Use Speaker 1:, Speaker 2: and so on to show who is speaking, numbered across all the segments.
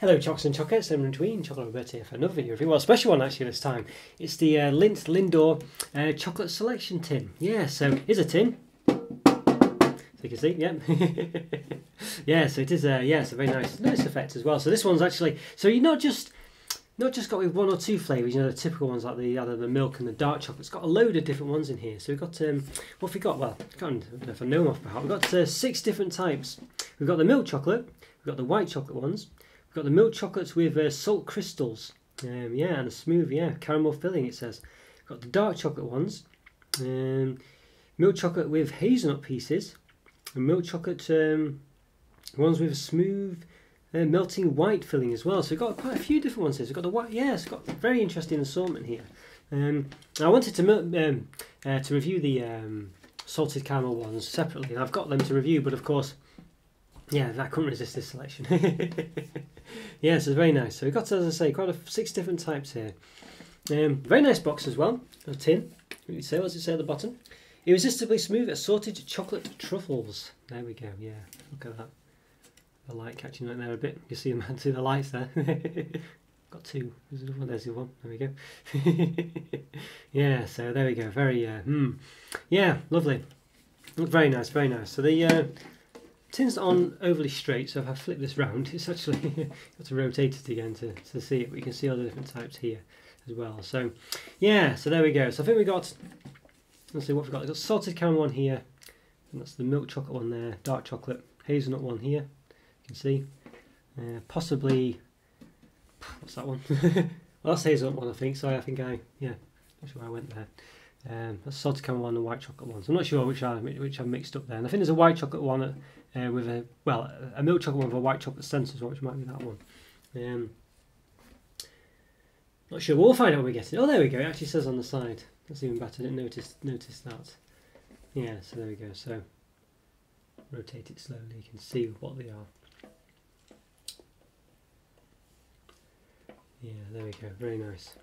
Speaker 1: Hello Chocks and Chocolates, I'm between Chocolo Roberto here for another video review. Well, a special one actually this time. It's the Lindt Lindor chocolate selection tin. Yeah, so here's a tin. So you can see, yeah. Yeah, so it is it's a very nice effect as well. So this one's actually, so you're not just got with one or two flavours, you know, the typical ones like the milk and the dark chocolate. It's got a load of different ones in here. So we've got, what have we got? Well, I don't know if I know them off by heart. We've got 6 different types. We've got the milk chocolate, we've got the white chocolate ones, we've got the milk chocolates with salt crystals, and a smooth, caramel filling it says. We've got the dark chocolate ones, milk chocolate with hazelnut pieces, and milk chocolate ones with a smooth melting white filling as well. So we've got quite a few different ones here. So we've got the white, it's got a very interesting assortment here. I wanted to review the salted caramel ones separately, and I've got them to review, but of course, I couldn't resist this selection. Yes, it's very nice. So we've got, as I say, quite 6 different types here. Very nice box as well, a tin. What does it say at the bottom? Irresistibly smooth assorted chocolate truffles. There we go, yeah, look at that. The light catching right there a bit. You see them through the lights there. Got 2. There's another one. There's the one. There we go. Yeah, so there we go. Very, lovely. Very nice, very nice. So the tin's not on overly straight, so if I flip this round, it's actually got to rotate it again to see it. But you can see all the different types here as well. So, yeah, so there we go. So I think we got, let's see what we've got. We've got salted caramel one here, and that's the milk chocolate one there, dark chocolate, hazelnut one here. You can see, possibly, what's that one? Well, that's hazelnut one, I think. So I think not sure I went there. That's salted caramel one and white chocolate ones. I'm not sure which I mixed up there. And I think there's a white chocolate one with a milk chocolate one with a white chocolate centre as well, which might be that one. Not sure. We'll find out when we get it. Oh, there we go. It actually says on the side. That's even better. I didn't notice that. Yeah. So there we go. So rotate it slowly. You can see what they are. Yeah, there we go, very nice.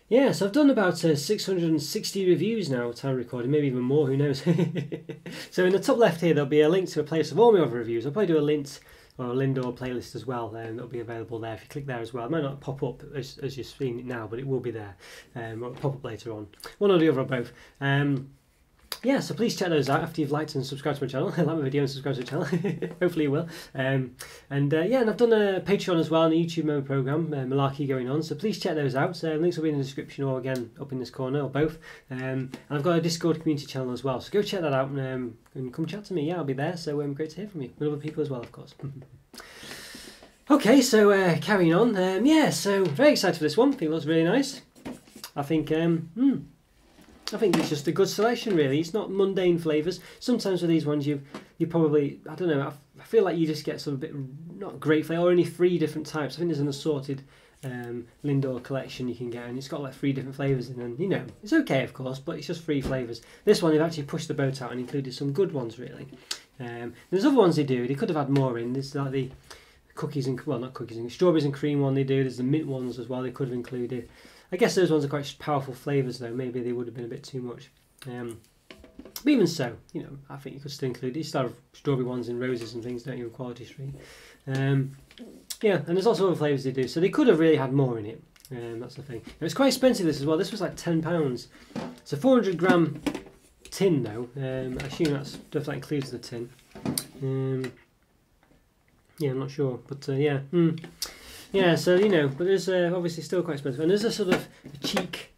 Speaker 1: Yeah, so I've done about 660 reviews now, time recording, maybe even more, who knows. So in the top left here, there'll be a link to a playlist of all my other reviews. I'll probably do a Lindt or a Lindor playlist as well, and that'll be available there if you click there as well. It might not pop up as you're seeing it now, but it will be there. It'll pop up later on. One or the other or both. Yeah, so please check those out after you've liked and subscribed to my channel. Like my video and subscribe to the channel. Hopefully you will. And I've done a Patreon as well and a YouTube member program, Malarkey going on. So please check those out. So links will be in the description or again up in this corner or both. And I've got a Discord community channel as well. So go check that out and come chat to me. Yeah, I'll be there. So great to hear from you. And other people as well, of course. Okay, so carrying on. So very excited for this one. I think it looks really nice. I think it's just a good selection, really. It's not mundane flavours. Sometimes with these ones, you probably, I don't know, I feel like you just get sort of a bit, not great flavour, or only 3 different types. I think there's an assorted Lindor collection you can get, and it's got like 3 different flavours in, and it's okay, of course, but it's just 3 flavours. This one, they've actually pushed the boat out and included some good ones, really. There's other ones they could have had more in. There's like the cookies and, well, not cookies and strawberries and cream one they do. There's the mint ones as well they could have included. I guess those ones are quite powerful flavours though, maybe they would have been a bit too much. But even so, I think you could still include, you still have strawberry ones and roses and things, don't you, Quality Street. And there's also other flavours they do, so they could have really had more in it. That's the thing. Now, it's quite expensive this as well, this was like £10. It's a 400 gram tin though, I assume that includes the tin. I'm not sure, but yeah, so but there's obviously still quite expensive, and there's a sort of a cheek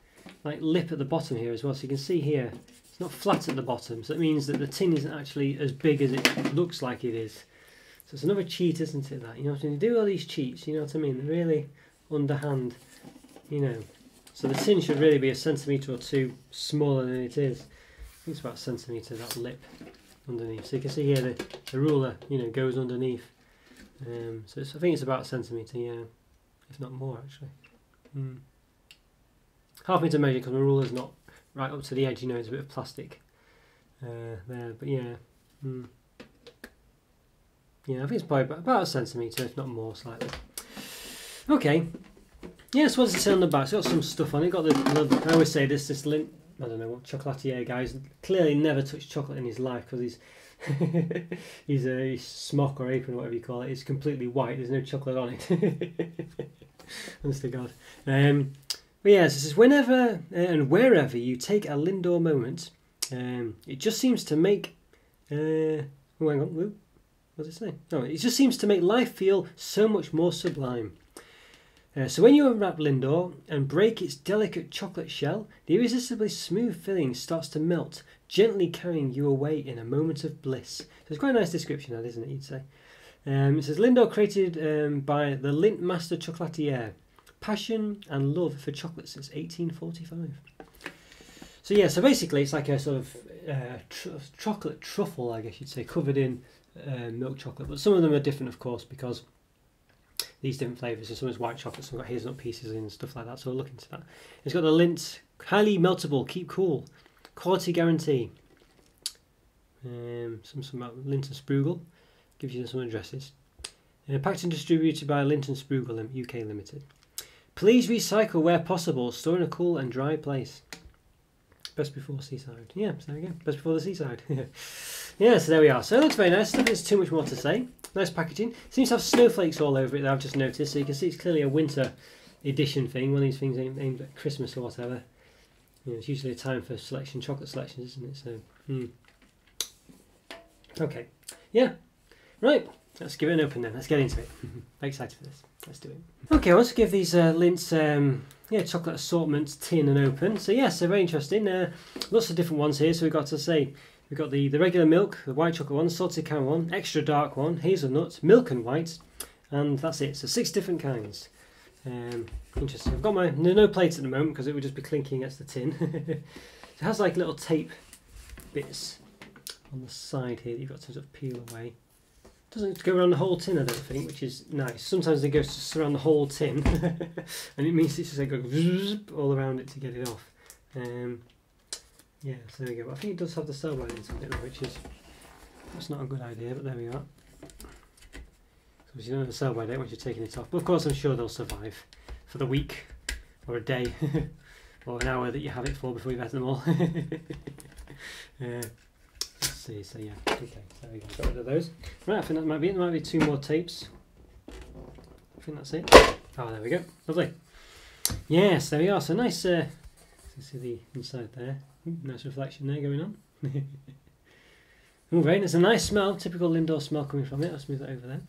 Speaker 1: like lip at the bottom here as well. So you can see here, it's not flat at the bottom, so it means that the tin isn't actually as big as it looks like it is. So it's another cheat, isn't it? That when you do all these cheats, you know what I mean? They're really underhand, So the tin should really be 1 centimetre or 2 smaller than it is. I think it's about 1 centimetre, that lip underneath. So you can see here the ruler, goes underneath. So I think it's about 1 centimetre, if not more actually. Hard for me to measure because my ruler's not right up to the edge, it's a bit of plastic there, but I think it's probably about 1 centimetre, if not more slightly. Okay, so what does it say on the back? It's got some stuff on it. Got I always say this Lindt I don't know what chocolatier guy. He's clearly never touched chocolate in his life because he's he's a smock or apron, whatever you call it. It's completely white. There's no chocolate on it. Honest to God. But yeah, so it says whenever and wherever you take a Lindor moment, it just seems to make. Oh, hang on. What does it say? Oh, it just seems to make life feel so much more sublime. So when you unwrap Lindor and break its delicate chocolate shell, the irresistibly smooth filling starts to melt, gently carrying you away in a moment of bliss. So it's quite a nice description, that, isn't it, you'd say? It says Lindor created by the Lindt master chocolatier. Passion and love for chocolate since 1845. So yeah, so basically it's like a sort of chocolate truffle, I guess you'd say, covered in milk chocolate. But some of them are different, of course, because these different flavours. So some is white chocolate, some got hazelnut pieces in and stuff like that. So we'll look into that. It's got the Lindt highly meltable, keep cool, quality guarantee. Some about Lindt and Sprugel. Gives you some addresses. Packed and distributed by Lindt and Sprugel UK Limited. Please recycle where possible. Store in a cool and dry place. Best before seaside. Yeah, so there we go. Best before the seaside. Yeah, so there we are. So it looks very nice. There's too much more to say. Nice packaging. Seems to have snowflakes all over it that I've just noticed. So you can see it's clearly a winter edition thing. One of these things aimed at Christmas or whatever. You know, it's usually a time for selection, chocolate selections, isn't it? So, okay. Yeah. Right. Let's give it an open then. Let's get into it. Very excited for this. Let's do it. Okay, I want to give these Lindt's chocolate assortment tin an open. So yes, they're very interesting. Lots of different ones here. So we've got the regular milk, the white chocolate one, salted caramel one, extra dark one, hazelnut, milk and white, and that's it. So 6 different kinds. Interesting. I've got there's no plates at the moment because it would just be clinking against the tin. It has like little tape bits on the side here that you've got to sort of peel away. Doesn't go around the whole tin, I don't think, which is nice. Sometimes it goes just around the whole tin, and it means it's just like go all around it to get it off. Yeah, so there we go. But I think it does have the sell by date on it, which is that's not a good idea, but there we are. So you don't have the sell by date once you're taking it off. But of course, I'm sure they'll survive for the week, or a day, or an hour that you have it for before you've had them all. Let's see, so yeah, okay, so we got rid of those. Right, I think that might be it. There might be 2 more tapes. I think that's it. Oh, there we go. Lovely. Yes, there we are. So nice, you see the inside there. Nice reflection there going on. Oh, right, there's a nice smell, typical Lindor smell coming from it. I'll smooth that over there.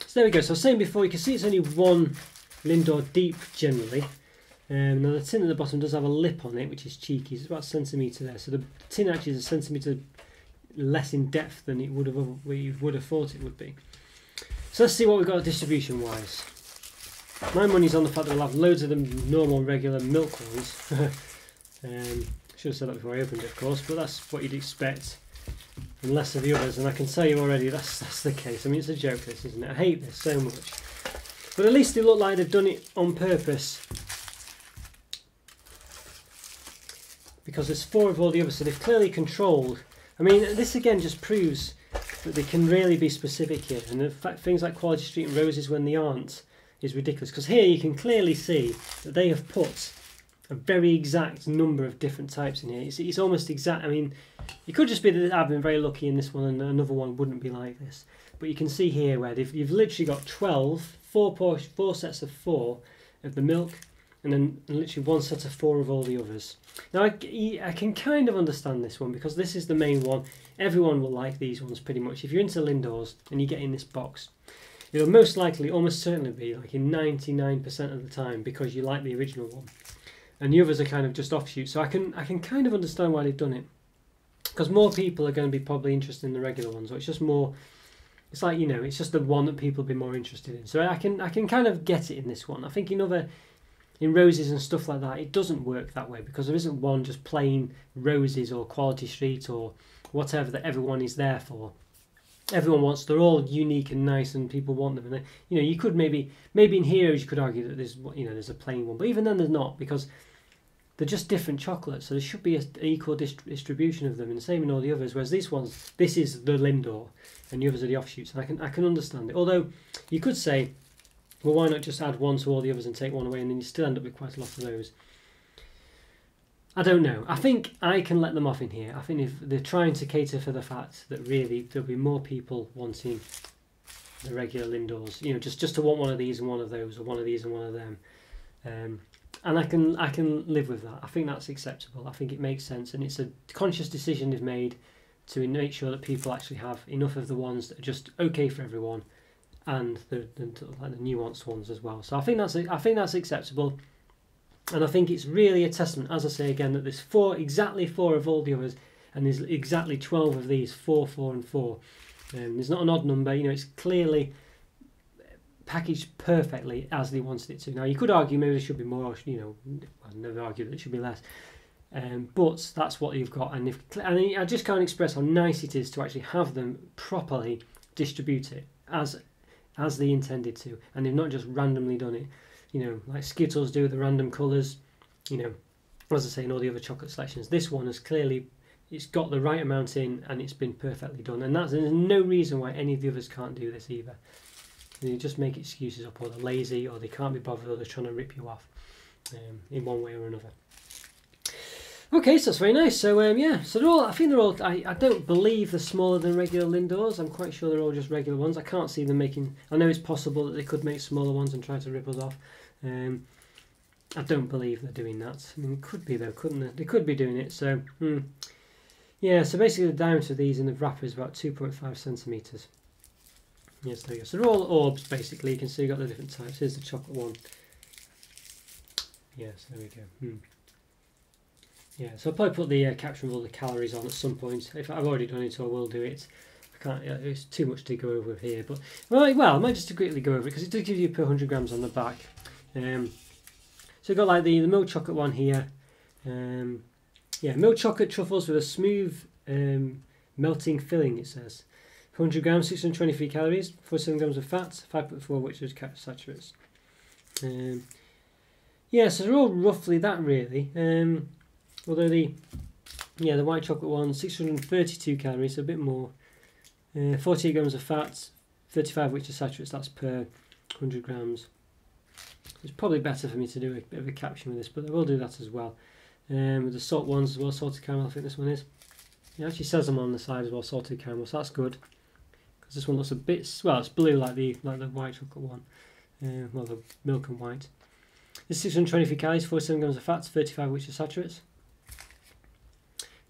Speaker 1: So there we go. So I was saying before, you can see it's only 1 Lindor deep generally. Now the tin at the bottom does have a lip on it, which is cheeky. It's about a centimetre there. So the tin actually is a centimetre less in depth than it would have thought it would be. So let's see what we've got distribution wise. My money's on the fact that we'll have loads of the normal regular milk ones. Should have said that before I opened it, of course, but that's what you'd expect, and less of the others. And I can tell you already that's the case. I mean, it's a joke, this, isn't it? I hate this so much. But at least they look like they've done it on purpose, because there's 4 of all the others, so they've clearly controlled. I mean, this again just proves that they can really be specific here, and the fact things like Quality Street and Roses when they aren't is ridiculous, because here you can clearly see that they have put a very exact number of different types in here. It's almost exact. I mean, it could just be that I've been very lucky in this one and another one wouldn't be like this, but you can see here where you've literally got 4 sets of 4 of the milk, and then literally 1 set of 4 of all the others. Now I can kind of understand this one, because this is the main one. Everyone will like these ones pretty much. If you're into Lindors and you get in this box, it'll most likely, almost certainly be like in 99% of the time, because you like the original one. And the others are kind of just offshoots. So I can kind of understand why they've done it, because more people are going to be probably interested in the regular ones, or it's just more, it's like, you know, it's just the one that people will be more interested in. So I can kind of get it in this one. I think in Roses and stuff like that, it doesn't work that way, because there isn't one just plain Roses or Quality Street or whatever that everyone is there for. Everyone wants, they're all unique and nice, and people want them. And you know, you could maybe in Heroes you could argue that there's a plain one, but even then there's not, because they're just different chocolates. So there should be an equal distribution of them, and the same in all the others. Whereas these ones, this is the Lindor, and the others are the offshoots. And I can understand it. Although you could say, well, why not just add 1 to all the others and take 1 away, and then you still end up with quite a lot of those. I don't know. I think I can let them off in here. I think if they're trying to cater for the fact that really there'll be more people wanting the regular Lindors, you know, just to want one of these and one of those, or one of these and one of them. And I can live with that. I think that's acceptable. I think it makes sense, and it's a conscious decision they've made to make sure that people actually have enough of the ones that are just okay for everyone, and the nuanced ones as well. So I think that's acceptable. And I think it's really a testament, as I say again, that there's exactly four of all the others, and there's exactly 12 of these, 4, 4 and 4. There's not an odd number, you know, it's clearly packaged perfectly as they wanted it to. Now, you could argue maybe there should be more, you know, I'd never argue that it should be less. But that's what you've got, and I just can't express how nice it is to actually have them properly distributed as they intended to, and they've not just randomly done it. You know, like Skittles do with the random colours, you know, as I say, in all the other chocolate selections. This one has clearly, it's got the right amount in, and it's been perfectly done. And there's no reason why any of the others can't do this either. They just make excuses up, or they're lazy, or they can't be bothered, or they're trying to rip you off in one way or another. Okay, so that's very nice. So yeah, so they're all, I think they're all, I don't believe they're smaller than regular Lindors. I'm quite sure they're all just regular ones. I can't see them making, I know it's possible that they could make smaller ones and try to rip us off. I don't believe they're doing that. I mean, it could be though, couldn't they? They could be doing it. So yeah, so basically the diameter of these in the wrapper is about 2.5 centimetres. Yes, there you go. So they're all orbs basically. You can see you've got the different types. Here's the chocolate one. Yes, there we go. Yeah, so I'll probably put the caption of all the calories on at some point. If I've already done it, so I will do it. I can't. It's too much to go over here, but well, I might just quickly go over it because it does give you per 100 grams on the back. So you've got like the milk chocolate one here. Yeah, milk chocolate truffles with a smooth melting filling. It says 100 grams, 623 calories, 47 grams of fat, 5.4 which is saturates. Yeah, so they're all roughly that really. Although the white chocolate one, 632 calories, so a bit more. 48 grams of fat, 35 which are saturates, that's per 100 grams. It's probably better for me to do a bit of a caption with this, but I will do that as well. With the salt ones as well, salted caramel, I think this one is. It actually says them on the side as well, salted caramel, so that's good. Because this one looks a bit, well, it's blue like the white chocolate one. Well, the milk and white. This is 623 calories, 47 grams of fat, 35 which are saturates.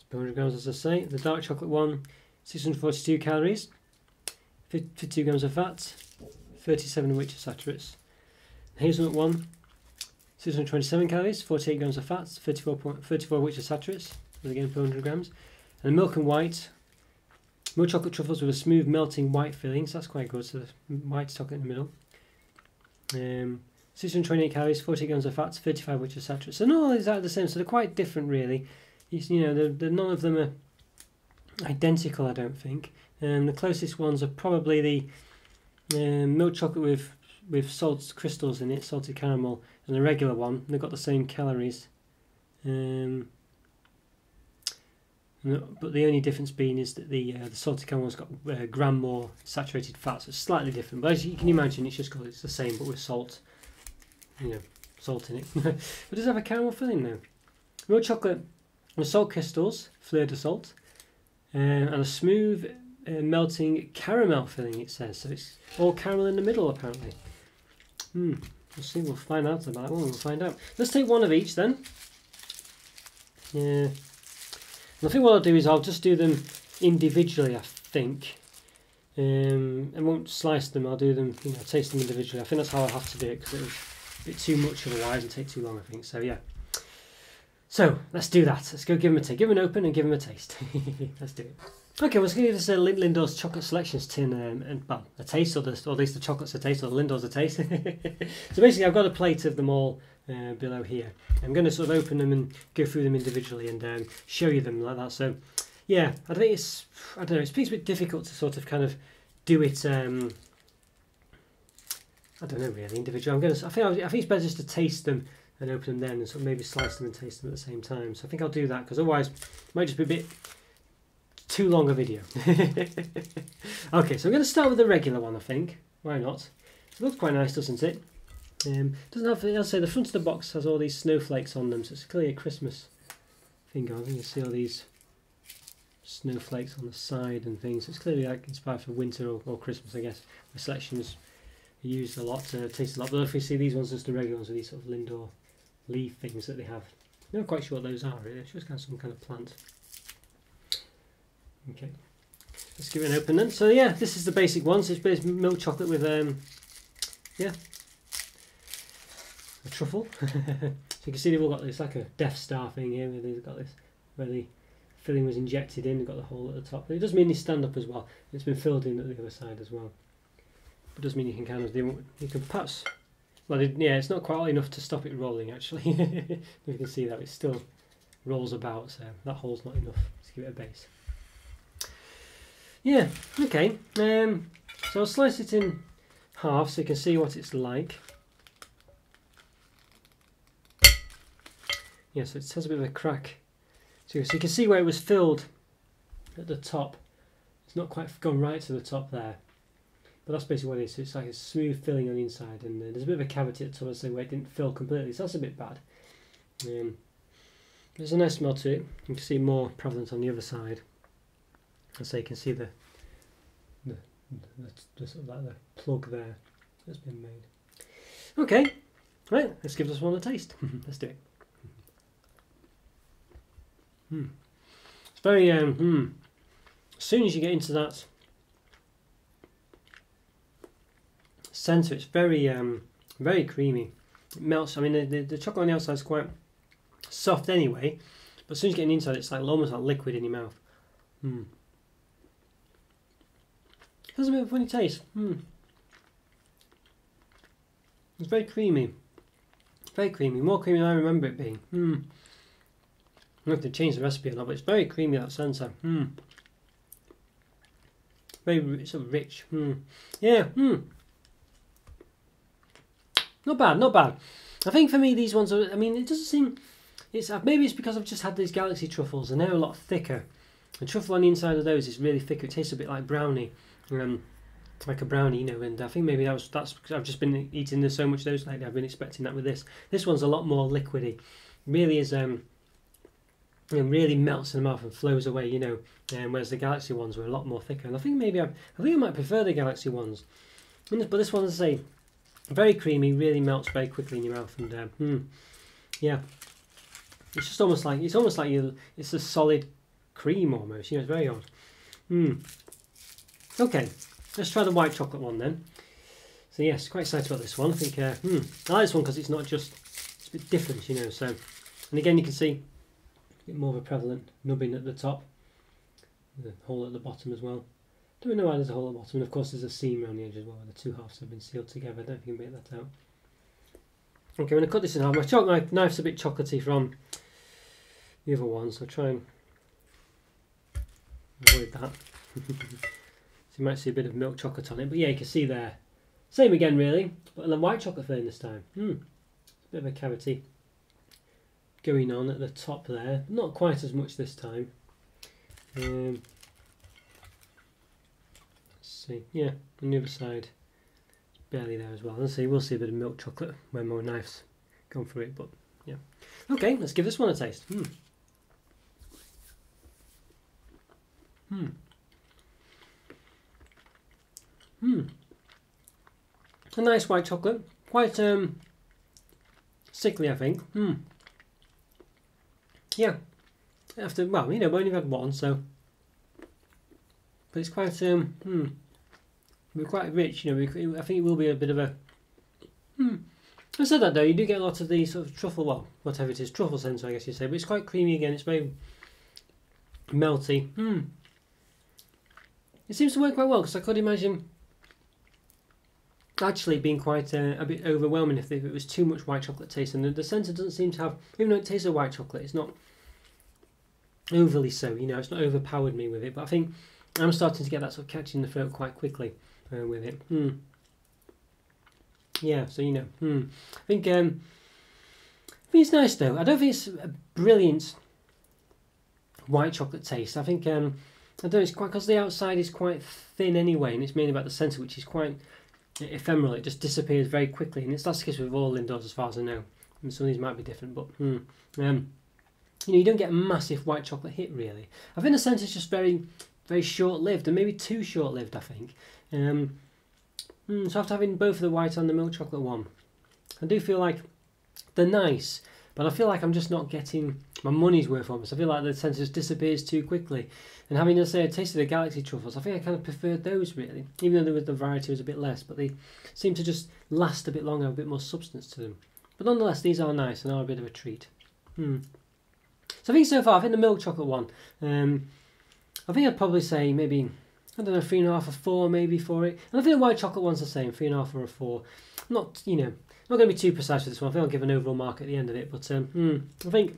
Speaker 1: 100 grams, as I say. The dark chocolate one, 642 calories, 52 grams of fat, 37 of which are saturates. The hazelnut one, 627 calories, 48 grams of fat, 34 of which are saturates, and again 400 grams. And the milk and white, milk chocolate truffles with a smooth melting white filling, so that's quite good. So the white chocolate in the middle. 628 calories, 48 grams of fat, 35 of which are saturates. So not all exactly the same, so they're quite different really. You know, none of them are identical, I don't think. The closest ones are probably the milk chocolate with salt crystals in it, salted caramel, and the regular one. They've got the same calories. But the only difference being is that the salted caramel's got a gram more saturated fat, so it's slightly different. But as you can imagine, it's just because it's the same, but with salt. You know, salt in it. But does it have a caramel filling though? Milk chocolate with salt crystals, fleur de salt, and a smooth melting caramel filling, it says. So it's all caramel in the middle, apparently. We'll see, we'll find out about that one, we'll find out. Let's take one of each then. Yeah. And I think what I'll do is I'll just do them individually, I think. I won't slice them, I'll do them, you know, taste them individually. I think that's how I'll have to do it, because it was a bit too much otherwise and take too long, I think. So yeah. So let's do that. Let's go give them a taste. Give them an open and give them a taste. Let's do it. Okay, well, let's give this Lindor's chocolate selections tin and well, a taste, or at least the chocolate's a taste, or the Lindor's a taste. So basically, I've got a plate of them all below here. I'm going to sort of open them and go through them individually and show you them like that. So yeah, I think it's, I don't know, it's a bit difficult to sort of kind of do it. I don't know really individual. I think it's better just to taste them and open them then, and sort of maybe slice them and taste them at the same time. So I think I'll do that, because otherwise it might just be a bit too long a video. Okay, so I'm going to start with the regular one, I think. Why not? It looks quite nice, doesn't it? Doesn't have, I'll say the front of the box has all these snowflakes on them, so it's clearly a Christmas finger on. You can see all these snowflakes on the side and things. It's clearly like inspired for winter or Christmas, I guess. The selections are used a lot to taste a lot. But if you see these ones, just the regular ones with these sort of Lindor leaf things that they have. I'm not quite sure what those are really. It's just kind of some kind of plant. Okay, let's give it an open then. So yeah, this is the basic one. So it's basically milk chocolate with yeah, a truffle. So you can see they've all got this like a Death Star thing here. Where they've got this where the filling was injected in. They've got the hole at the top. But it does mean they stand up as well. It's been filled in at the other side as well. But it does mean you can kind of you can pass. Well, yeah, it's not quite enough to stop it rolling actually. You can see that it still rolls about, so that hole's not enough to give it a base. Yeah, okay. So I'll slice it in half so you can see what it's like. Yeah, so it has a bit of a crack. So you can see where it was filled at the top. It's not quite gone right to the top there. But that's basically what it is. So it's like a smooth filling on the inside, and there's a bit of a cavity at the top, so where it didn't fill completely. So that's a bit bad. There's a nice smell to it. You can see more prevalent on the other side. And so you can see the sort of like the plug there that's been made. Okay, right. Let's give this one a taste. Let's do it. It's very as soon as you get into that centre, it's very very creamy. It melts. I mean, the chocolate on the outside is quite soft anyway, but as soon as you get inside, it's like almost like liquid in your mouth. Has a bit of a funny taste. It's very creamy, more creamy than I remember it being. I have to change the recipe or not, but it's very creamy, that centre. Very sort of rich. Yeah. Not bad, not bad. I think for me these ones are. I mean, it doesn't seem. Maybe it's because I've just had these Galaxy truffles and they're a lot thicker. The truffle on the inside of those is really thicker. It tastes a bit like brownie, like a brownie, you know. And I think maybe that's because I've just been eating this so much those lately. I've been expecting that with this. This one's a lot more liquidy. Really is. It really melts in the mouth and flows away, you know. Whereas the Galaxy ones were a lot more thicker. And I think maybe I might prefer the Galaxy ones. But this one, as I say, very creamy, really melts very quickly in your mouth, and yeah, it's just almost like it's a solid cream almost. You know, it's very odd. Okay, let's try the white chocolate one then. So yes, quite excited about this one. I think I like this one because it's not just it's a bit different, you know. So, and again, you can see a bit more of a prevalent nubbing at the top, the hole at the bottom as well. Don't know why there's a hole at the bottom, and of course there's a seam around the edge as well, where the two halves have been sealed together. I don't think you can make that out. Okay, I'm going to cut this in half. My chocolate knife's a bit chocolatey from the other one, so I'll try and avoid that. So you might see a bit of milk chocolate on it, but yeah, you can see there. Same again really, but in the white chocolate filling this time. A bit of a cavity going on at the top there. Not quite as much this time. See, yeah, on the other side, barely there as well. Let's see, we'll see a bit of milk chocolate when more knives go through it, but yeah. Okay, let's give this one a taste. A nice white chocolate, quite sickly, I think. Yeah, well, you know, we only had one, so, but it's quite we're quite rich, you know. I think it will be a bit of a. I said that though, you do get a lot of these sort of truffle, well, whatever it is, truffle scents, I guess you say, but it's quite creamy again. It's very melty. It seems to work quite well because I could imagine actually being quite a bit overwhelming if it was too much white chocolate taste, and the centre doesn't seem to have, even though it tastes of white chocolate, it's not overly so, you know. It's not overpowered me with it, but I think I'm starting to get that sort of catch in the throat quite quickly with it. Yeah, so you know, I think it's nice though. I don't think it's a brilliant white chocolate taste. I think I don't know, it's quite because the outside is quite thin anyway, and it's mainly about the centre, which is quite ephemeral. It just disappears very quickly, and that's the case with all Lindors as far as I know. And some of these might be different, but I think you know, you don't get a massive white chocolate hit really. I think the centre's just very, very short-lived, and maybe too short-lived, I think. So after having both the white and the milk chocolate one, I do feel like they're nice, but I feel like I'm just not getting my money's worth almost. I feel like the centre just disappears too quickly. And having, let's say, I tasted the Galaxy Truffles, I think I kind of preferred those really, even though the variety was a bit less, but they seem to just last a bit longer, a bit more substance to them. But nonetheless, these are nice and are a bit of a treat. So I think so far, I think the milk chocolate one, I think I'd probably say maybe, I don't know, 3.5 or 4 maybe for it. And I think the white chocolate one's the same, 3.5 or a 4. Not, you know, not going to be too precise with this one. I think I'll give an overall mark at the end of it. But I think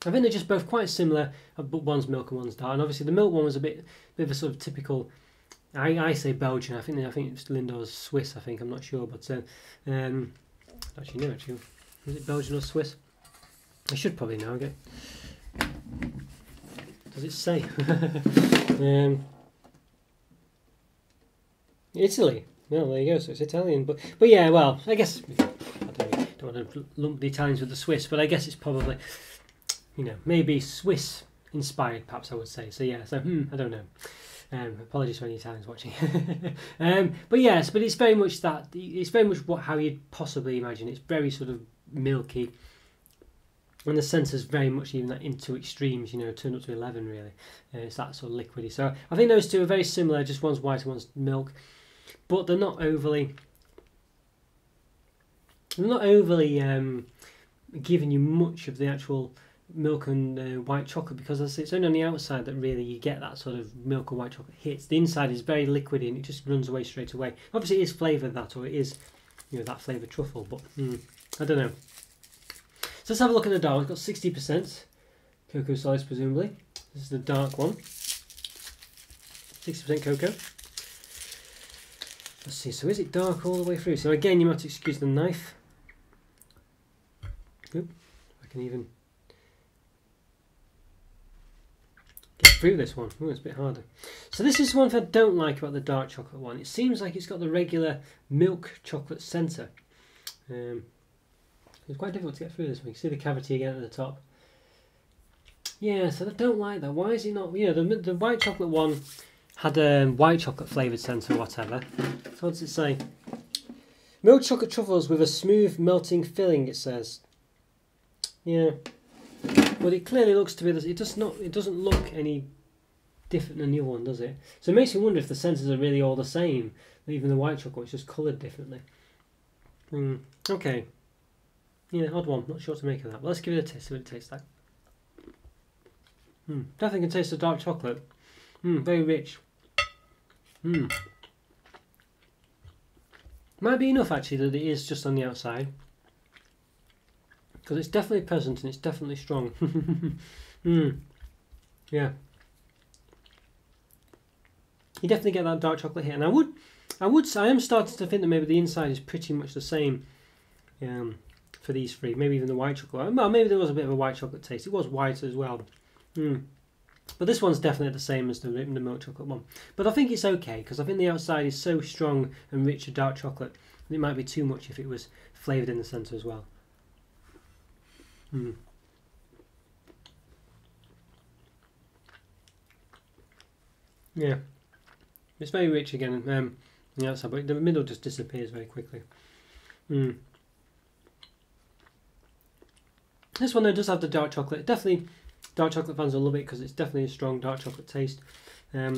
Speaker 1: they're just both quite similar, but one's milk and one's dark. And obviously the milk one was a bit of a sort of typical, I say Belgian. I think it's Lindor's Swiss, I think. I'm not sure. But actually, no, actually. Is it Belgian or Swiss? I should probably know. Okay. Does it say? Italy. Well, there you go. So it's Italian, but yeah. Well, I guess I don't want to lump the Italians with the Swiss, but I guess it's probably, you know, maybe Swiss inspired, perhaps I would say. So yeah. So I don't know. Apologies for any Italians watching. But yes, but it's very much that. It's very much how you'd possibly imagine. It's very sort of milky. And the centre's very much even that into extremes, you know, turned up to 11 really. It's that sort of liquidy. So I think those two are very similar, just one's white and one's milk. But they're not overly giving you much of the actual milk and white chocolate, because it's only on the outside that really you get that sort of milk or white chocolate hits. The inside is very liquidy and it just runs away straight away. Obviously it is flavoured that, or it is, you know, that flavoured truffle, but I don't know. So let's have a look at the dark. It's got 60% cocoa solids, presumably. This is the dark one. 60% cocoa. Let's see, so is it dark all the way through? So again, you might have to excuse the knife. Oop, I can even get through this one. Oh, it's a bit harder. So this is one thing I don't like about the dark chocolate one. It seems like it's got the regular milk chocolate centre. It's quite difficult to get through this one. You can see the cavity again at the top. Yeah, so I don't like that. Why is it not? You know, the white chocolate one had a white chocolate flavoured centre or whatever. So what does it say? Milk chocolate truffles with a smooth melting filling, it says. Yeah, but it clearly looks to be. It doesn't look any different than the other one, does it? So it makes me wonder if the centres are really all the same. Even the white chocolate is just coloured differently. Okay. Yeah, odd one. Not sure what to make of that. But let's give it a taste. See what it tastes like. Definitely can taste the dark chocolate. Very rich. Might be enough actually that it is just on the outside, because it's definitely present and it's definitely strong. Yeah. You definitely get that dark chocolate hit, and I am starting to think that maybe the inside is pretty much the same. For these three, maybe even the white chocolate. Well, maybe there was a bit of a white chocolate taste. It was white as well. But this one's definitely the same as the milk chocolate one. But I think it's okay, because I think the outside is so strong and rich of dark chocolate, and it might be too much if it was flavoured in the centre as well. Yeah. It's very rich again on the outside, but the middle just disappears very quickly. This one though does have the dark chocolate. Definitely, dark chocolate fans will love it because it's definitely a strong dark chocolate taste. I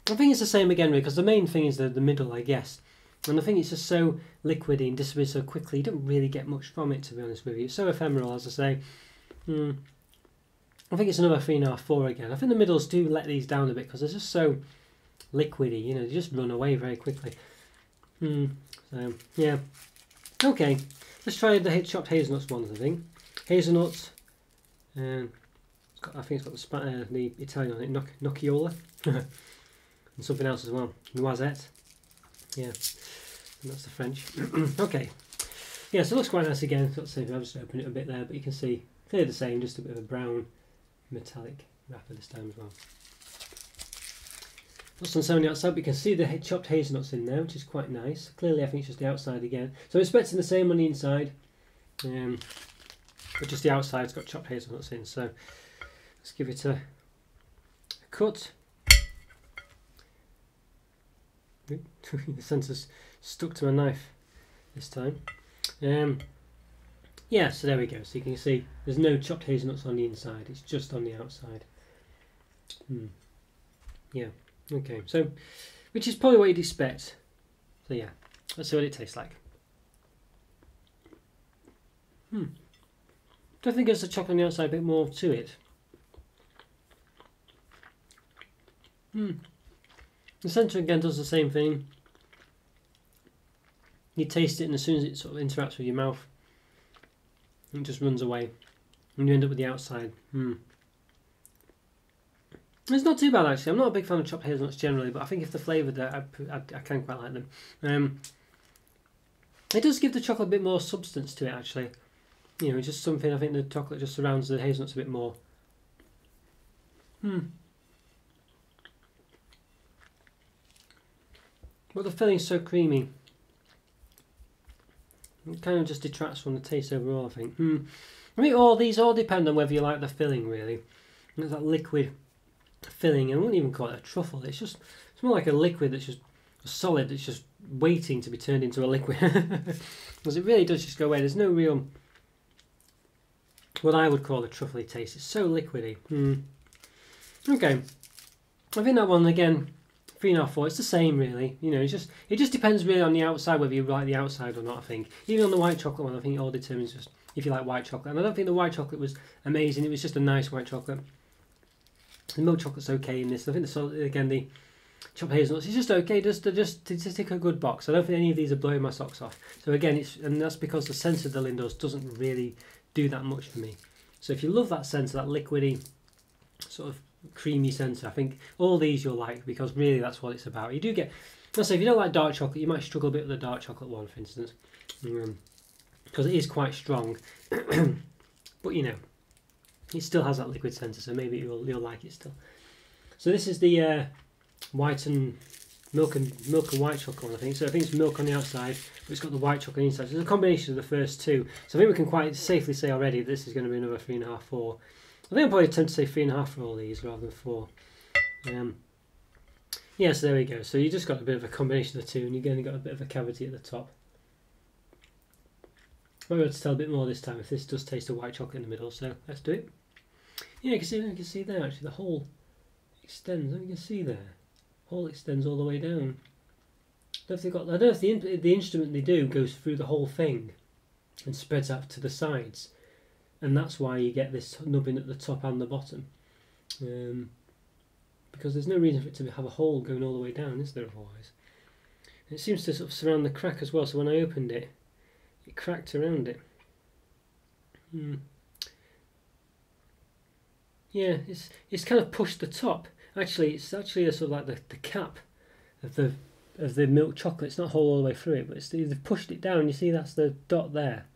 Speaker 1: think it's the same again because the main thing is the middle, I guess. And I think it's just so liquidy and disappears so quickly, you don't really get much from it, to be honest with you. It's so ephemeral, as I say. I think it's another 3.5, 4 again. I think the middles do let these down a bit because they're just so liquidy, you know, they just run away very quickly. So, yeah. Okay. Let's try the chopped hazelnuts ones, I think. Hazelnuts, I think it's got the Italian on it, Nocciolo, and something else as well, Noisette. Yeah, and that's the French. Okay, yeah, so it looks quite nice again. Let's see if I'll just open it a bit there, but you can see clearly the same, just a bit of a brown metallic wrapper this time as well. Got some on the outside, but you can see the chopped hazelnuts in there, which is quite nice. Clearly I think it's just the outside again. So I'm expecting the same on the inside. but just the outside's got chopped hazelnuts in. So let's give it a cut. The centre's stuck to my knife this time. Yeah, so there we go. So you can see there's no chopped hazelnuts on the inside, it's just on the outside. Yeah, okay, so which is probably what you'd expect. So yeah, let's see what it tastes like. Definitely gives the chocolate on the outside a bit more to it. The centre again does the same thing. You taste it, and as soon as it sort of interacts with your mouth, it just runs away, and you end up with the outside. It's not too bad actually. I'm not a big fan of chopped hazelnuts generally, but I think if they're flavoured, I can quite like them. It does give the chocolate a bit more substance to it actually. You know, it's just something, I think the chocolate just surrounds the hazelnuts a bit more. But the filling's so creamy. It kind of just detracts from the taste overall, I think. I think these all depend on whether you like the filling, really. It's that liquid filling, and I wouldn't even call it a truffle. It's more like a liquid that's just solid, that's just waiting to be turned into a liquid. Because it really does just go away. There's no real, what I would call a truffly taste. It's so liquidy. Okay. I think that one, again, 3.5, 4, it's the same really. You know, it just depends really on the outside, whether you like the outside or not, I think. Even on the white chocolate one, I think it all determines just if you like white chocolate. And I don't think the white chocolate was amazing, it was just a nice white chocolate. The milk chocolate's okay in this. I think the chopped hazelnuts, it's just okay, just tick a good box. I don't think any of these are blowing my socks off. So again, and that's because the centre of the Lindors doesn't really do that much for me. So if you love that centre, that liquidy sort of creamy centre, I think all these you'll like, because really that's what it's about. You do get, let's say if you don't like dark chocolate, you might struggle a bit with the dark chocolate one, for instance, because it is quite strong. But you know, it still has that liquid centre, so maybe you'll like it still. So this is the white and milk and white chocolate one, I think. So I think it's milk on the outside, but it's got the white chocolate inside. So it's a combination of the first two. So I think we can quite safely say already this is going to be another 3.5, 4. I think I'll probably attempt to say 3.5 for all these rather than 4. Yeah, so there we go. So you just got a bit of a combination of the two, and you've only got a bit of a cavity at the top. I'll be able to tell a bit more this time if this does taste of white chocolate in the middle, so let's do it. Yeah, you can see there actually the hole extends. You can see there, hole extends all the way down. I don't know if the instrument they do goes through the whole thing and spreads out to the sides, and that's why you get this nubbin at the top and the bottom. Because there's no reason for it to have a hole going all the way down, is there otherwise? And it seems to sort of surround the crack as well, so when I opened it, it cracked around it. Yeah, it's kind of pushed the top. Actually, it's actually a sort of like the cap of the milk chocolate. It's not whole all the way through it, but they've pushed it down. You see, that's the dot there.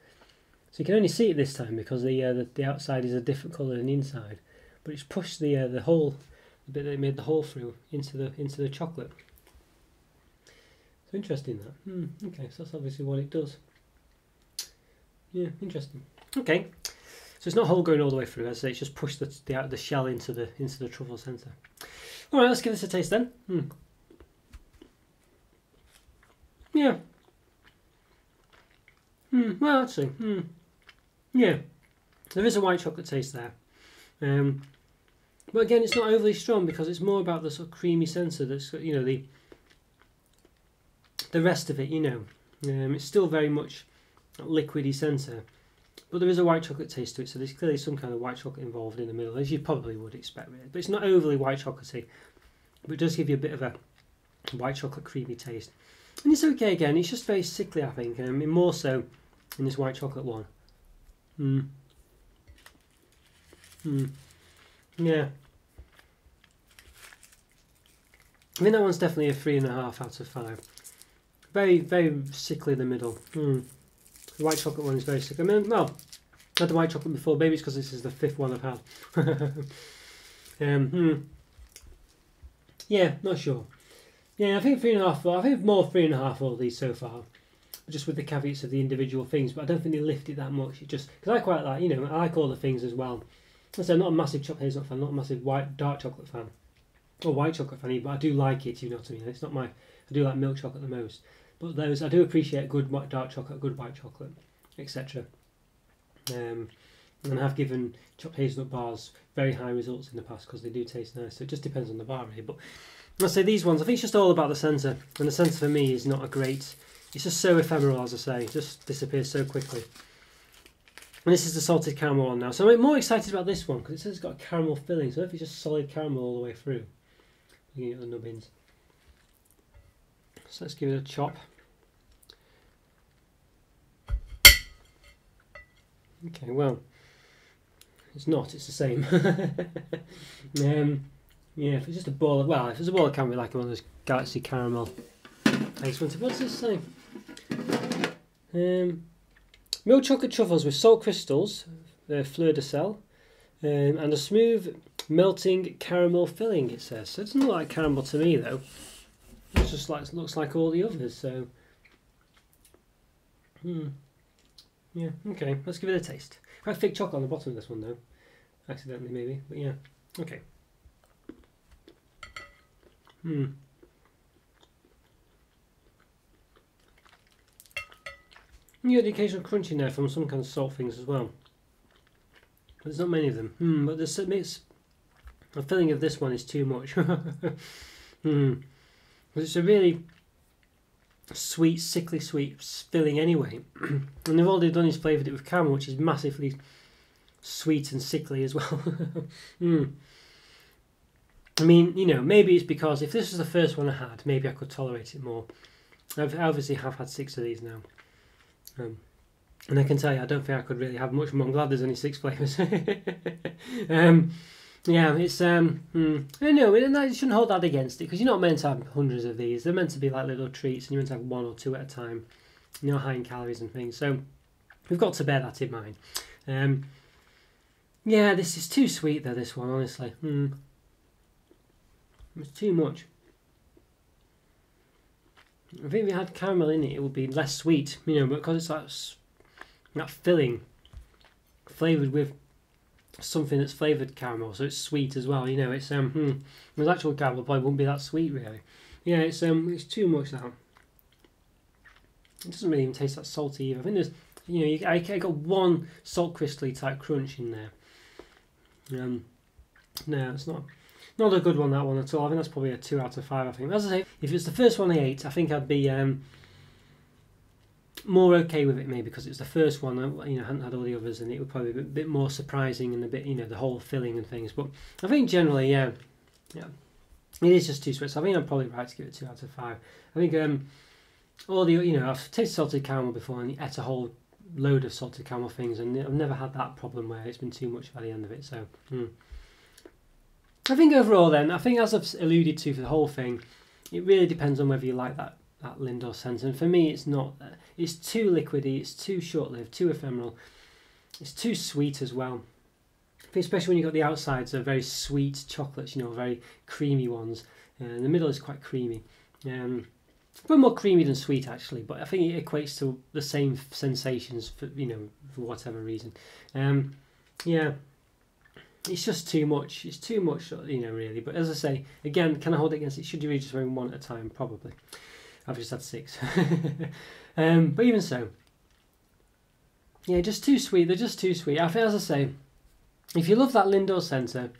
Speaker 1: So you can only see it this time because the outside is a different colour than the inside. But it's pushed the hole, the bit that it made the hole through, into the chocolate. So interesting that. Okay, so that's obviously what it does. Yeah, interesting. Okay, so it's not whole going all the way through. As I say, it's just pushed the shell into the truffle centre. All right, let's give this a taste then. Yeah. Well, actually, yeah, there is a white chocolate taste there. But again, it's not overly strong because it's more about the sort of creamy centre that's, you know, the rest of it, you know. It's still very much a liquidy centre, but there is a white chocolate taste to it, so there's clearly some kind of white chocolate involved in the middle, as you probably would expect, really. But it's not overly white chocolatey, but it does give you a bit of a white chocolate creamy taste. And it's okay again, it's just very sickly, I think, more so in this white chocolate one. Yeah. I think that one's definitely a 3.5 out of 5. Very, very sickly in the middle. The white chocolate one is very sick. I mean, well, I had the white chocolate before. Maybe it's because this is the 5th one I've had. Yeah, not sure. Yeah, I think 3.5. I think more 3.5 all these so far. just with the caveats of the individual things, but I don't think they lift it that much. It just, because I quite like, you know, I like all the things as well. So I'm not a massive chocolate hazelnut fan, not a massive dark chocolate fan, or white chocolate fan, but I do like it, you know what I mean. It's not my, I do like milk chocolate the most, but those, I do appreciate good dark chocolate, good white chocolate, etc. And I have given chopped hazelnut bars very high results in the past because they do taste nice, so it just depends on the bar really. But I'll say these ones, I think it's just all about the centre, and the centre for me is not a great, it's just so ephemeral, as I say, it just disappears so quickly. And this is the salted caramel one now, so I'm more excited about this one because it says it's got a caramel filling, so if it's just solid caramel all the way through, you can get the nubbins. So let's give it a chop. Okay, well, it's not, it's the same. Yeah, if it's just a ball of, well, if it's a ball of caramel, like one of those Galaxy Caramel. What does this say? Milk chocolate truffles with salt crystals, fleur de sel, and a smooth melting caramel filling, it says. So it doesn't look like caramel to me though. It just like, looks like all the others, so... Yeah, okay, let's give it a taste. Quite thick chocolate on the bottom of this one though. Accidentally maybe, but yeah, okay. You get the occasional crunch in there from some kind of salt things as well. But there's not many of them. But the filling of this one is too much. It's a really sweet, sickly sweet filling anyway. And they've already done is flavoured it with caramel, which is massively sweet and sickly as well. I mean, you know, maybe it's because if this was the first one I had, maybe I could tolerate it more. I obviously have had 6 of these now. And I can tell you, I don't think I could really have much more. I'm glad there's only 6 flavours. Yeah, it's, I know, you shouldn't hold that against it, because you're not meant to have hundreds of these. They're meant to be like little treats, and you're meant to have 1 or 2 at a time, you know, high in calories and things. So we've got to bear that in mind. Yeah, this is too sweet though, this one, honestly. It's too much. I think if we had caramel in it, it would be less sweet, you know, but because it's that filling flavoured with something that's flavoured caramel, so it's sweet as well, you know, it's, with actual caramel probably wouldn't be that sweet, really. Yeah, it's too much now. It doesn't really even taste that salty either. I think there's, you know, I got 1 salt crystally type crunch in there. No, it's not a good one, that one at all. I think that's probably a 2 out of 5, I think. As I say, if it's the first one I ate, I think I'd be more okay with it maybe, because it's the first one, you know, I hadn't had all the others, and it would probably be a bit more surprising and a bit, you know, the whole filling and things. But I think generally, yeah, it is just too sweet. So I think I'm probably right to give it 2 out of 5. I think all the, you know, I've tasted salted caramel before and ate a whole load of salted caramel things, and I've never had that problem where it's been too much by the end of it. So I think overall then, I think as I've alluded to for the whole thing, it really depends on whether you like that Lindor scent. And for me, it's not. It's too liquidy, it's too short-lived, too ephemeral. It's too sweet as well. Especially when you've got the outsides are very sweet chocolates, you know, very creamy ones. And the middle is quite creamy. But more creamy than sweet, actually. But I think it equates to the same sensations, for, you know, for whatever reason. Yeah. It's just too much. It's too much, you know, really. But as I say, again, can I hold it against it? Should you really just have 1 at a time? Probably. I've just had 6. But even so, yeah, just too sweet. They're just too sweet. I think, as I say, if you love that Lindor centre,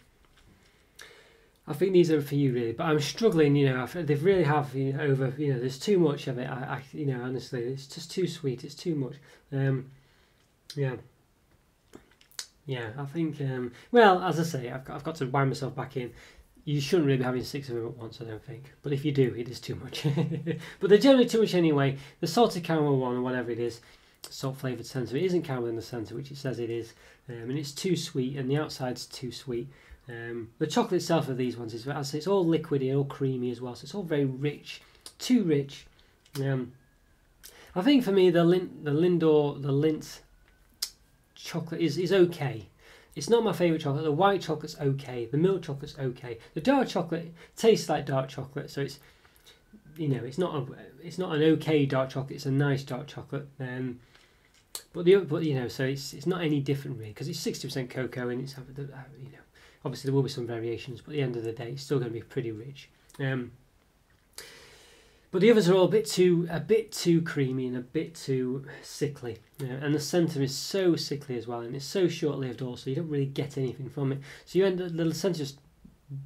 Speaker 1: I think these are for you, really. But I'm struggling, you know. They really have, you know, over, you know, there's too much of it. You know, honestly, it's just too sweet. It's too much. Yeah, I think, well, as I say, I've got to wind myself back in. You shouldn't really be having 6 of them at once, I don't think. But if you do, it is too much. But they're generally too much anyway. The salted caramel one, or whatever it is, salt flavoured centre, it isn't caramel in the centre, which it says it is. And it's too sweet, and the outside's too sweet. The chocolate itself of these ones is, as I say, it's all liquidy and all creamy as well, so it's all very rich, too rich. I think for me, the Lindt chocolate is okay. It's not my favourite chocolate. The white chocolate's okay. The milk chocolate's okay. The dark chocolate tastes like dark chocolate, so it's you know, it's not an okay dark chocolate. It's a nice dark chocolate. But you know, so it's not any different really, because it's 60% cocoa, and it's you know, obviously there will be some variations, but at the end of the day, it's still going to be pretty rich. But the others are all a bit too creamy and a bit too sickly, and the centre is so sickly as well, and it's so short-lived also. You don't really get anything from it, so you end up, the centre just,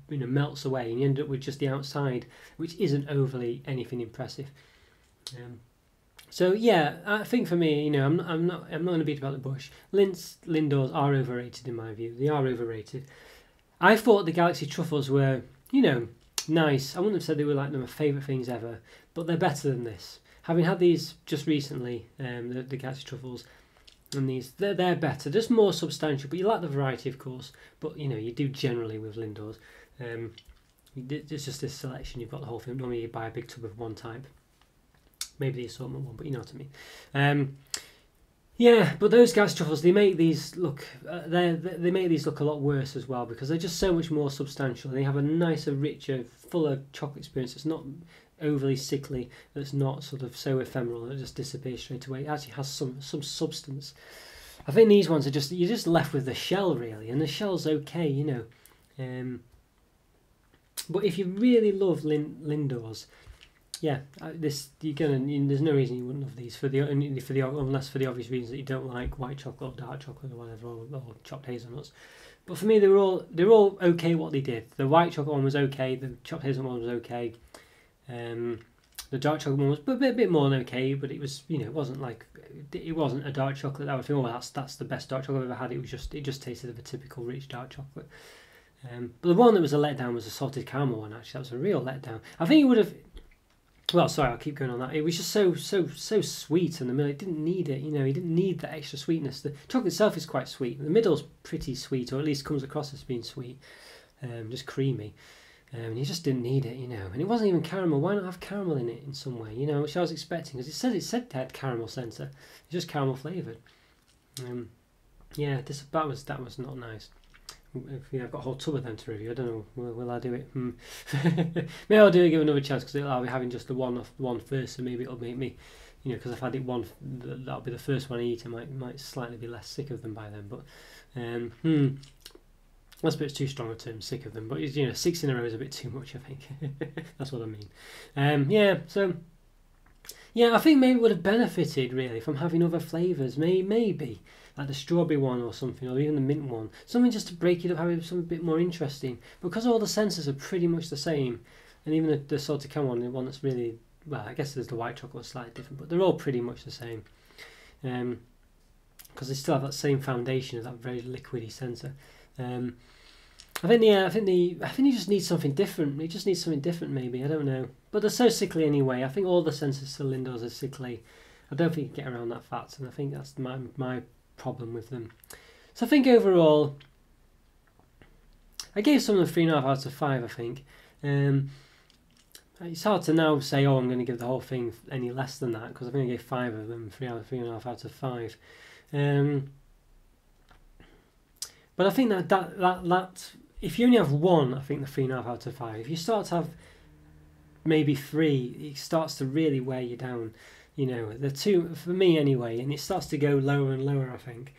Speaker 1: you know, melts away, and you end up with just the outside, which isn't overly anything impressive. So yeah, I think for me, you know, I'm not going to beat about the bush. Lindors are overrated in my view. They are overrated. I thought the Galaxy Truffles were, you know, nice. I wouldn't have said they were like my favourite things ever, but they're better than this. Having had these just recently, the Galaxy Truffles, and these, they're better, just more substantial. But you like the variety, of course. But you know, you do generally with Lindors. It's just this selection. You've got the whole thing. Normally, you buy a big tub of one type. Maybe the assortment one, but you know what I mean. Yeah, but those Galaxy Truffles, they make these look they make these look a lot worse as well, because they're just so much more substantial. They have a nicer, richer, fuller chocolate experience. It's not overly sickly. It's not sort of so ephemeral that it just disappears straight away. It actually has some substance. I think these ones are just, you're just left with the shell really, and the shell's okay, you know. But if you really love Lindors, yeah, there's no reason you wouldn't love these unless for the obvious reasons that you don't like white chocolate or dark chocolate or whatever, or chopped hazelnuts. But for me, they're all okay what they did. The white chocolate one was okay. The chopped hazelnut one was okay. The dark chocolate one was a bit more than okay, but it was, you know, it wasn't a dark chocolate that I would think, oh, that's the best dark chocolate I've ever had. It just tasted of a typical rich dark chocolate. But the one that was a letdown was a salted caramel one. Actually, that was a real letdown. I think it would have. Well, sorry, I'll keep going on that. It was just so sweet in the middle. It didn't need it, you know. It didn't need that extra sweetness. The chocolate itself is quite sweet. The middle's pretty sweet, or at least comes across as being sweet, just creamy. And you just didn't need it, you know. And it wasn't even caramel. Why not have caramel in it in some way, you know? Which I was expecting, because it said it had caramel centre. It's just caramel flavoured. Yeah, that was not nice. I've got a whole tub of them to review. I don't know, will I do it? Maybe I'll do it, give another chance, because I'll be having just the one first, so maybe it'll make me, you know, because I've had it one, that'll be the first one I eat. I might slightly be less sick of them by then, but that's a bit too strong a term, sick of them, but you know, 6 in a row is a bit too much, I think. That's what I mean. Yeah, so yeah, I think maybe it would have benefited really from having other flavours, maybe like the strawberry one or something, or even the mint one, something just to break it up, have it something a bit more interesting. Because all the sensors are pretty much the same, and even the salted caramel one, the one that's really, well, I guess there's the white chocolate slightly different, but they're all pretty much the same, because they still have that same foundation of that very liquidy sensor. I think you just need something different. It just needs something different, maybe. I don't know. But they're so sickly anyway. I think all the sensors to Lindors are sickly. I don't think you can get around that fact, and I think that's my problem with them. So I think overall, I gave some of them 3.5 out of 5. I think it's hard to now say, oh, I'm going to give the whole thing any less than that, because I think I gave 5 of them 3.5 out of 5. But I think that if you only have one, I think the 3.5 out of 5. If you start to have maybe 3, it starts to really wear you down. You know, the 2 for me anyway, and it starts to go lower and lower, I think.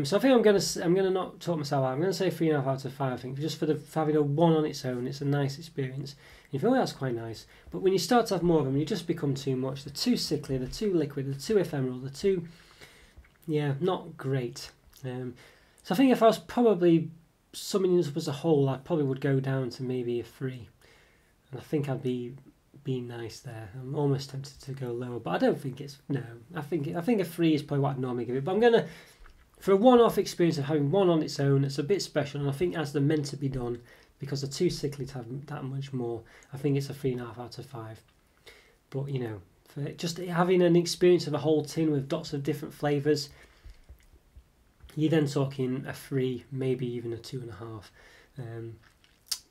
Speaker 1: So I think I'm gonna not talk myself out. I'm gonna say 3.5 out of 5. I think just for having a 1 on its own, it's a nice experience. And you feel, oh, that's quite nice. But when you start to have more of them, you just become too much. They're too sickly. They're too liquid. They're too ephemeral. They're too, yeah, not great. So I think if I was probably summing this up as a whole, I probably would go down to maybe a 3, and I think I'd be nice there. I'm almost tempted to go lower, but I don't think it's, no. I think a 3 is probably what I'd normally give it. But I'm gonna, for a one-off experience of having one on its own, it's a bit special, and I think as they're meant to be done, because they're too sickly to have that much more, I think it's a 3.5 out of 5. But you know, for just having an experience of a whole tin with lots of different flavours, you're then talking a 3, maybe even a 2.5,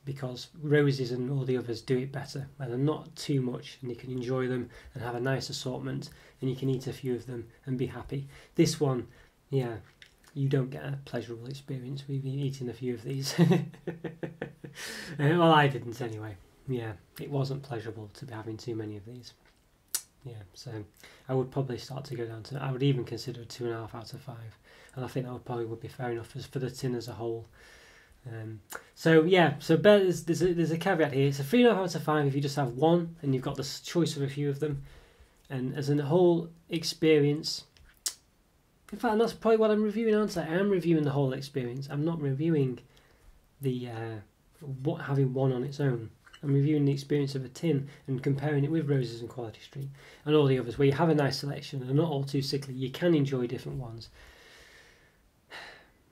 Speaker 1: because Roses and all the others do it better, where they're not too much, and you can enjoy them and have a nice assortment, and you can eat a few of them and be happy. This one, yeah, you don't get a pleasurable experience with eating a few of these. Well, I didn't anyway. yeah, it wasn't pleasurable to be having too many of these. Yeah, so I would probably start to go down to, I would even consider a 2.5 out of 5, and I think that would be fair enough for the tin as a whole. So yeah, so there's a caveat here. It's a 3.5 out of 5 if you just have one and you've got the choice of a few of them, and as a whole experience. In fact, that's probably what I'm reviewing, aren't I? I am reviewing the whole experience. I'm not reviewing the having one on its own. I'm reviewing the experience of a tin and comparing it with Roses and Quality Street and all the others, where you have a nice selection and they're not all too sickly. You can enjoy different ones.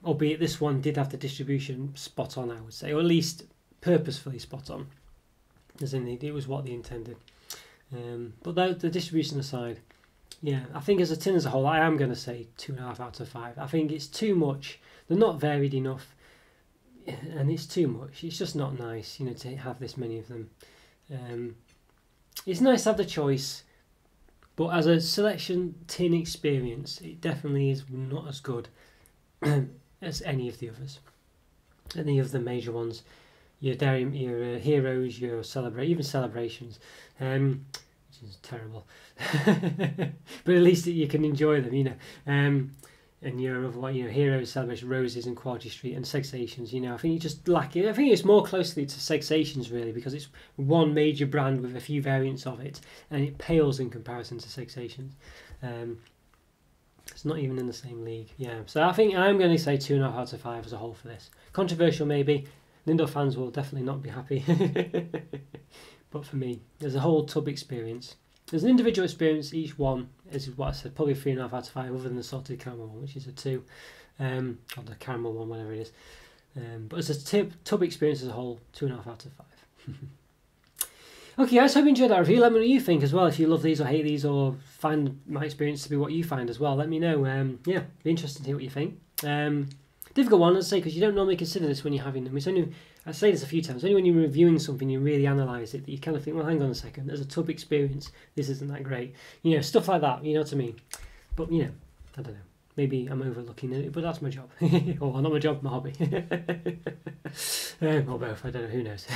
Speaker 1: Albeit this one did have the distribution spot on, I would say, or at least purposefully spot on, as in it was what they intended. But the distribution aside, yeah, I think as a tin as a whole, I am going to say 2.5 out of 5. I think it's too much. They're not varied enough, and it's too much. It's just not nice, you know, to have this many of them. It's nice to have the choice, but as a selection tin experience, it definitely is not as good as any of the others. Any of the major ones, your Heroes, your even Celebrations, which is terrible. But at least you can enjoy them, you know. And your other one, you know, Heroes, Celebrations, Roses, and Quality Street, and Sexations. You know, I think you just lack it. I think it's more closely to Sexations really, because it's one major brand with a few variants of it, and it pales in comparison to Sexations. It's not even in the same league. Yeah, so I think I'm going to say 2.5 out of 5 as a whole for this. Controversial maybe. Lindor fans will definitely not be happy. But for me, there's a whole tub experience. There's an individual experience, each one is what I said, probably 3.5 out of 5, other than the salted caramel one, which is a 2, or the caramel one, whatever it is. But as a tub experience as a whole, 2.5 out of 5. Okay guys, hope you enjoyed that review. Let me know what you think as well, if you love these or hate these, or find my experience to be what you find as well. Let me know. Yeah, be interested to hear what you think. Difficult one, I'd say, because you don't normally consider this when you're having them. It's only, I say this a few times, only when you're reviewing something you really analyse it that you kind of think, well, hang on a second, as a tub experience, this isn't that great. You know, stuff like that, you know what I mean? But, you know, I don't know. Maybe I'm overlooking it, but that's my job. Or not my job, my hobby. Or both, I don't know, who knows.